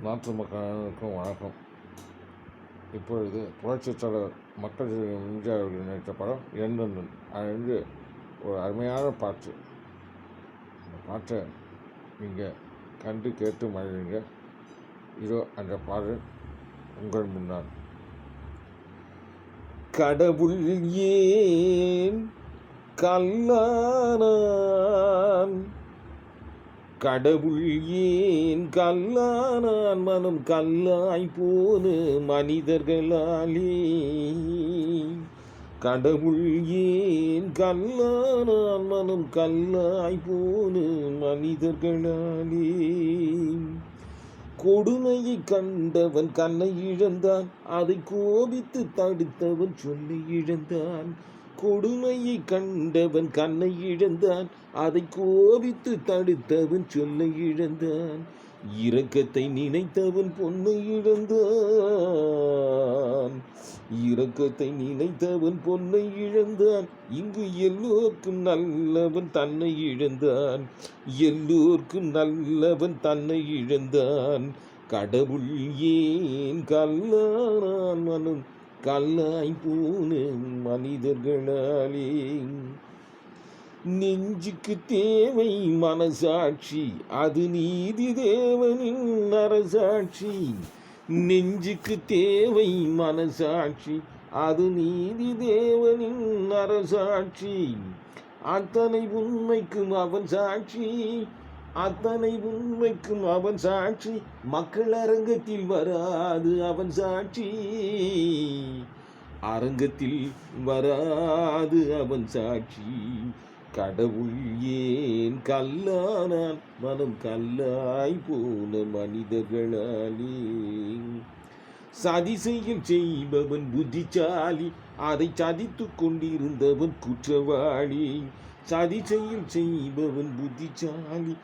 நாட்டு மக்களுக்கும் வணக்கம். இப்பொழுது புரட்சித் தலைவர் மக்கள் எம்ஜிஆர் அவர்கள் நடித்த படம் எந்தெந்தன். அது ஒரு அருமையான பாட்டு. அந்த பாட்டை நீங்கள் கண்டு கேட்டு மகிழுங்க. இதோ அந்த பாடல் உங்கள் முன்னால். கடவுள் ஏன் கல்லானான், கடவுள் ஏன் கல்லானான், மனம் கல்லாய் போன மனிதர்களாலே. கடவுள் ஏன் கல்லானான், மனம் கல்லாய் போன மனிதர்களாலே. கொடுமையை கண்டவன் கண்ணை இழந்தான், அதை கோபித்து தடுத்தவன் சொல்லி இழந்தான். கொடுமையை கண்டவன் கண்ணை இழந்தான், அதை கோபித்து தடுத்தவன் சொல்ல இழந்தான். இரக்கத்தை நினைத்தவன் பொன்னை இழந்தான், இரக்கத்தை நினைத்தவன் பொன்னை இழந்தான். இங்கு எல்லோருக்கும் நல்லவன் தன்னை இழந்தான், எல்லோருக்கும் நல்லவன் தன்னை இழந்தான். கடவுள் ஏன் கல்லானான், மனம் கல்லாய் போன மனிதர்களாலே. நெஞ்சுக்கு தேவை மனசாட்சி, அது நீதி தேவனின் அரசாட்சி. நெஞ்சுக்கு தேவை மனசாட்சி, அது நீதி தேவனின் அரசாட்சி. அத்தனை உண்மைக்கும் அவன் சாட்சி, அத்தனை உண்மைக்கும் அவன் சாட்சி. மக்கள் அரங்கத்தில் வராது அவன் சாட்சி, அரங்கத்தில் வராது அவன் சாட்சி. கடவுள் ஏன் கல்லானான், மனம் கல்லாய் போன மனிதர்களாலே. சதி செய்பவன் புத்திசாலி, அதை சதித்து கொண்டிருந்தவன் குற்றவாளி. சதி செய்பவன் புத்திசாலி,